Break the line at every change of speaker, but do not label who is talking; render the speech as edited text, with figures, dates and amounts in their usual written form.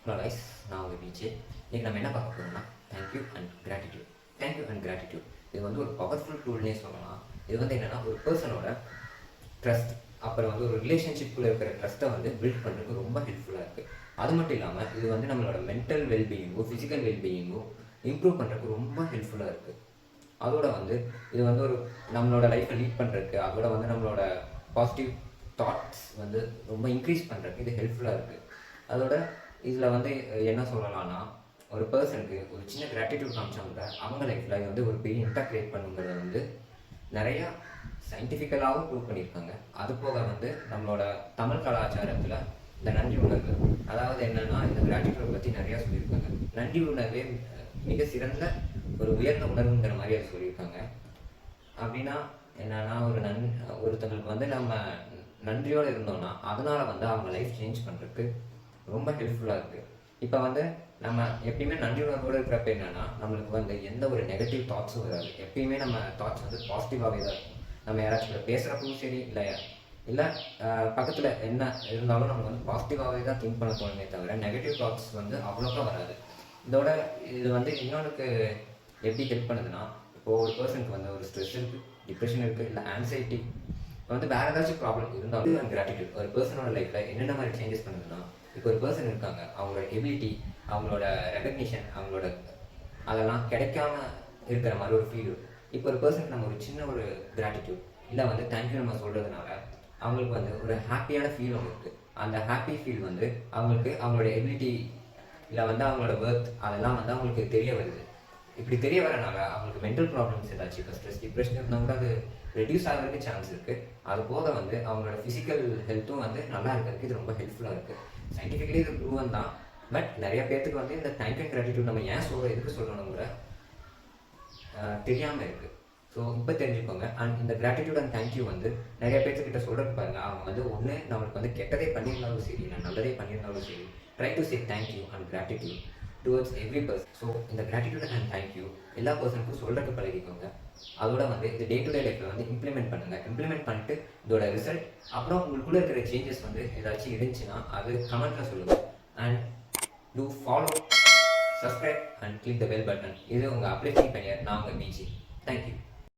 Hello guys, நான் உங்கள் PJ. இன்றைக்கி நம்ம என்ன பார்க்க போகிறோம்னா thank you and gratitude. Thank you and gratitude இது வந்து ஒரு பவர்ஃபுல் டூல்னே சொல்லலாம். இது வந்து என்னென்னா ஒரு பர்சனோட ட்ரஸ்ட், அப்புறம் வந்து ஒரு ரிலேஷன்ஷிப்பில் இருக்கிற ட்ரஸ்ட்டை வந்து பில்ட் பண்ணுறதுக்கு ரொம்ப ஹெல்ப்ஃபுல்லாக இருக்குது. அது மட்டும் இல்லாமல் இது வந்து நம்மளோட மென்டல் வெல்பீயிங்கோ ஃபிசிக்கல் வெல்பீயிங்கோ இம்ப்ரூவ் பண்ணுறதுக்கு ரொம்ப ஹெல்ப்ஃபுல்லாக இருக்குது. அதோட வந்து இது வந்து ஒரு நம்மளோட லைஃப்பை லீட் பண்ணுறதுக்கு, அதோட வந்து நம்மளோட பாசிட்டிவ் தாட்ஸ் வந்து ரொம்ப இன்க்ரீஸ் பண்ணுறதுக்கு இது ஹெல்ப்ஃபுல்லாக இருக்குது. அதோட இதில் வந்து என்ன சொல்லலாம்னா, ஒரு பர்சனுக்கு ஒரு சின்ன கிராட்டிடியூட் காமிச்சா கூட அவங்க லைஃப்பில் இது வந்து ஒரு பெரிய இம்பாக்ட் கிரியேட் பண்ணுங்கிறத வந்து நிறையா சயின்டிஃபிக்கலாகவும் ப்ரூவ் பண்ணியிருக்காங்க. அது போக வந்து நம்மளோட தமிழ் கலாச்சாரத்தில் இந்த நன்றி உணர்வு, அதாவது என்னென்னா இந்த கிராட்டிடியூட் பற்றி நிறையா சொல்லியிருக்காங்க. நன்றி உணர்வே மிக சிறந்த ஒரு உயர்ந்த உணர்வுங்கிற மாதிரி அதை சொல்லியிருக்காங்க. அப்படின்னா என்னென்னா ஒருத்தங்களுக்கு வந்து நம்ம நன்றியோடு இருந்தோம்னா அதனால் வந்து அவங்க லைஃப் சேஞ்ச் பண்ணுறதுக்கு ரொம்ப ஹெல்ப்ஃபுல்லாக இருக்குது. இப்போ வந்து நம்ம எப்பயுமே நன்றி உணர்வோடு இருக்கிறப்ப என்னென்னா நம்மளுக்கு வந்து எந்த ஒரு நெகட்டிவ் தாட்ஸும் வராது. எப்பயுமே நம்ம தாட்ஸ் வந்து பாசிட்டிவாகவே தான் இருக்கும். நம்ம யாராச்சும் பேசுகிறப்பவும் சரி, இல்லை பக்கத்தில் என்ன இருந்தாலும் நம்ம வந்து பாசிட்டிவாகவே தான் திங்க் பண்ண தோணுமே தவிர நெகட்டிவ் தாட்ஸ் வந்து அவ்வளோக்கா வராது. இது வந்து இன்னொன்றுக்கு எப்படி ஹெல்ப் பண்ணுதுன்னா, இப்போது ஒரு பர்சனுக்கு வந்து ஒரு ஸ்ட்ரெஸ் இருக்குது, டிப்ரெஷன் இருக்குது, இல்லை ஆன்சைட்டி, இப்போ வந்து வேறு ஏதாச்சும் ப்ராப்ளம் இருந்தாலும் அண்ட் கிராட்டிடியூட் ஒரு பர்சனோட லைஃப்பில் என்னென்ன மாதிரி சேஞ்சஸ் பண்ணுதுன்னா, இப்போ ஒரு பர்சன் இருக்காங்க, அவங்களோட எபிலிட்டி, அவங்களோட ரெகக்னிஷன், அவங்களோட அதெல்லாம் கிடைக்காம இருக்கிற மாதிரி ஒரு ஃபீல். இப்போ ஒரு பர்சனுக்கு நம்ம ஒரு சின்ன ஒரு கிராட்டிடியூட் இல்லை வந்து தேங்க்யூ நம்ம சொல்கிறதுனால அவங்களுக்கு வந்து ஒரு ஹாப்பியான ஃபீல் ஒன்று இருக்குது. அந்த ஹாப்பி ஃபீல் வந்து அவங்களுக்கு அவங்களோட எபிலிட்டி இல்லை வந்து அவங்களோட ஒர்த் அதெல்லாம் வந்து அவங்களுக்கு தெரிய வருது. இப்படி தெரிய வரனால அவங்களுக்கு மென்டல் ப்ராப்ளம்ஸ் ஏதாச்சும், இப்போ ஸ்ட்ரெஸ் டிப்ரெஷன் இருந்தால் கூட அது ரெடியூஸ் ஆகிறதுக்கு சான்ஸ் இருக்குது. அது போக வந்து அவங்களோட ஃபிசிக்கல் ஹெல்த்தும் வந்து நல்லா இருக்கிறதுக்கு இது ரொம்ப ஹெல்ப்ஃபுல்லாக இருக்குது. சயின்டிஃபிக்கலி இது ப்ரூவன் தான். பட் நிறைய பேர்த்துக்கு வந்து இந்த தேங்க் அண்ட் கிராட்டிடியூட் நம்ம ஏன் சொல்கிறோம், எதுக்கு சொல்லணும் கூட தெரியாமல் இருக்குது. ஸோ இப்போ தெரிஞ்சுக்கோங்க. அண்ட் இந்த கிராட்டிடியூட் அண்ட் தேங்க்யூ வந்து நிறைய பேர்த்துக்கிட்ட சொல்கிறது பாருங்கள், அவங்க வந்து ஒன்று நம்மளுக்கு வந்து கெட்டதே பண்ணியிருந்தாலும் சரி, இல்லை நல்லதே பண்ணியிருந்தாலும் சரி, try to say thank you and gratitude towards every person. So இந்த கிராட்டிடியூட் அண்ட் தேங்க்யூ எல்லா பர்சனுக்கும் சொல்கிறதுக்கு பழகிக்கோங்க. அதோட வந்து இந்த டே டு டே லைஃப்பில் வந்து இம்ப்ளிமெண்ட் பண்ணுங்கள். இம்ப்ளிமெண்ட் பண்ணிட்டு இதோட ரிசல்ட் அப்புறம் உங்களுக்குள்ளே இருக்கிற சேஞ்சஸ் வந்து ஏதாச்சும் இருந்துச்சுன்னா அது கமெண்ட்டில் சொல்லுங்கள். And do follow, subscribe and click the bell button. இது உங்கள் அப்ளிகேஷன் பெயர். நான் உங்கள் பிஜி. தேங்க்யூ.